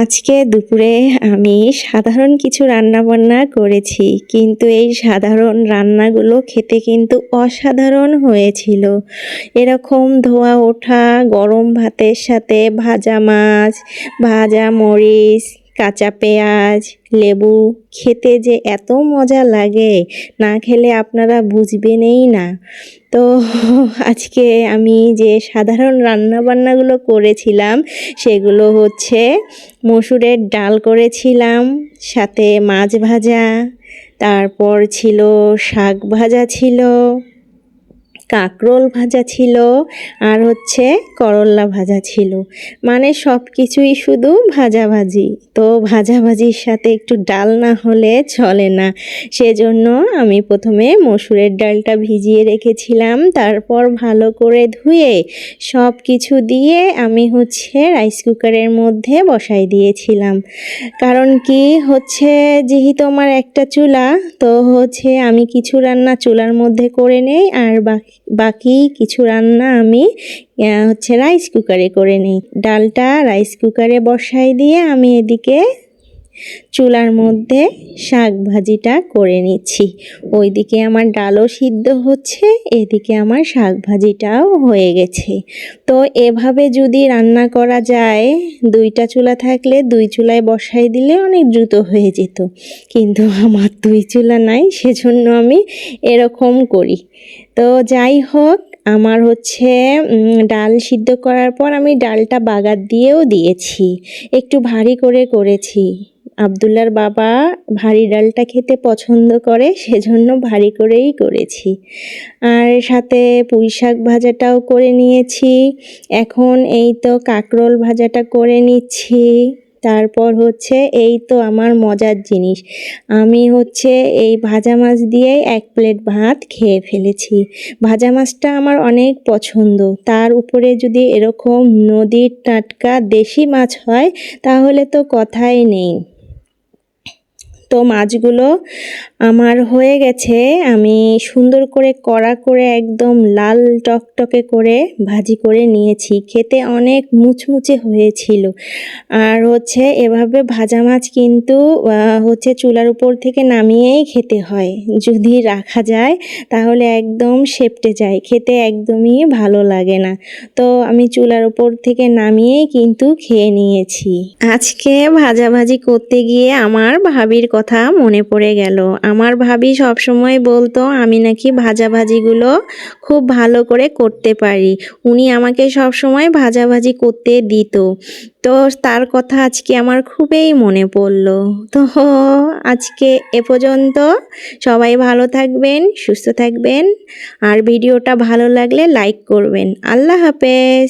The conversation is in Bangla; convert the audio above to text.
আজকে দুপুরে আমি সাধারণ কিছু রান্নাবান্না করেছি, কিন্তু এই সাধারণ রান্নাগুলো খেতে কিন্তু অসাধারণ হয়েছিল। এরকম ধোয়া ওঠা গরম ভাতের সাথে ভাজা মাছ, ভাজা মরিচ, কাঁচা পেঁয়াজ, লেবু খেতে যে এত মজা লাগে, না খেলে আপনারা বুঝবেনই না। তো আজকে আমি যে সাধারণ রান্নাবান্নাগুলো করেছিলাম সেগুলো হচ্ছে মসুরের ডাল করেছিলাম, সাথে মাছ ভাজা, তারপর ছিল শাক ভাজা ছিল, কাঁকরোল ভাজা ছিল, আর হচ্ছে করল্লা ভাজা ছিল। মানে সব কিছুই শুধু ভাজাভাজি। তো ভাজাভাজির সাথে একটু ডাল না হলে চলে না, সেজন্য আমি প্রথমে মসুরের ডালটা ভিজিয়ে রেখেছিলাম, তারপর ভালো করে ধুয়ে সব কিছু দিয়ে আমি হচ্ছে রাইস কুকারের মধ্যে বসাই দিয়েছিলাম। কারণ কি হচ্ছে, যেহেতু আমার একটা চুলা, তো হচ্ছে আমি কিছু রান্না চুলার মধ্যে করে নেই, আর বাকি কিছু রান্না আমি হচ্ছে রাইস কুকারে করে নিই। ডালটা রাইস কুকারে বসাই দিয়ে আমি এদিকে চুলার মধ্যে শাক ভাজিটা করে নিচ্ছি। ওইদিকে আমার ডালও সিদ্ধ হচ্ছে, এদিকে আমার শাক ভাজিটাও হয়ে গেছে। তো এভাবে যদি রান্না করা যায়, দুইটা চুলা থাকলে দুই চুলায় বসাই দিলে অনেক দ্রুত হয়ে যেত, কিন্তু আমার দুই চুলা নাই, সেজন্য আমি এরকম করি। তো যাই হোক, আমার হচ্ছে ডাল সিদ্ধ করার পর আমি ডালটা বাগার দিয়েও দিয়েছি, একটু ভারী করে করেছি। আব্দুল্লার বাবা ভারী ডালটা খেতে পছন্দ করে, সেজন্য ভারী করেই করেছি। আর সাথে পুঁই শাক ভাজাটাও করে নিয়েছি। এখন এই তো কাঁকরোল ভাজাটা করে নিচ্ছি। তারপর হচ্ছে এই তো আমার মজার জিনিস, আমি হচ্ছে এই ভাজা মাছ দিয়ে 1 প্লেট ভাত খেয়ে ফেলেছি। ভাজা মাছটা আমার অনেক পছন্দ, তার উপরে যদি এরকম নদীর টাটকা দেশি মাছ হয় তাহলে তো কথাই নেই। তো মাছগুলো আমার হয়ে গেছে, আমি সুন্দর করে কড়া করে একদম লাল টকটকে করে ভাজি করে নিয়েছি, খেতে অনেক মুচমুচে হয়েছিল। আর হচ্ছে এভাবে ভাজা মাছ কিন্তু হচ্ছে চুলার উপর থেকে নামিয়েই খেতে হয়, যদি রাখা যায় তাহলে একদম সেপ্টে যায়, খেতে একদমই ভালো লাগে না। তো আমি চুলার উপর থেকে নামিয়েই কিন্তু খেয়ে নিয়েছি। আজকে ভাজাভাজি করতে গিয়ে আমার ভাবির কথা মনে পড়ে গেল। আমার ভাবি সবসময় বলতো আমি নাকি ভাজাভাজিগুলো খুব ভালো করে করতে পারি, উনি আমাকে সবসময় ভাজাভাজি করতে দিত। তো তার কথা আজকে আমার খুবই মনে পড়লো। তো আজকে এ পর্যন্ত, সবাই ভালো থাকবেন, সুস্থ থাকবেন, আর ভিডিওটা ভালো লাগলে লাইক করবেন। আল্লাহ হাফেজ।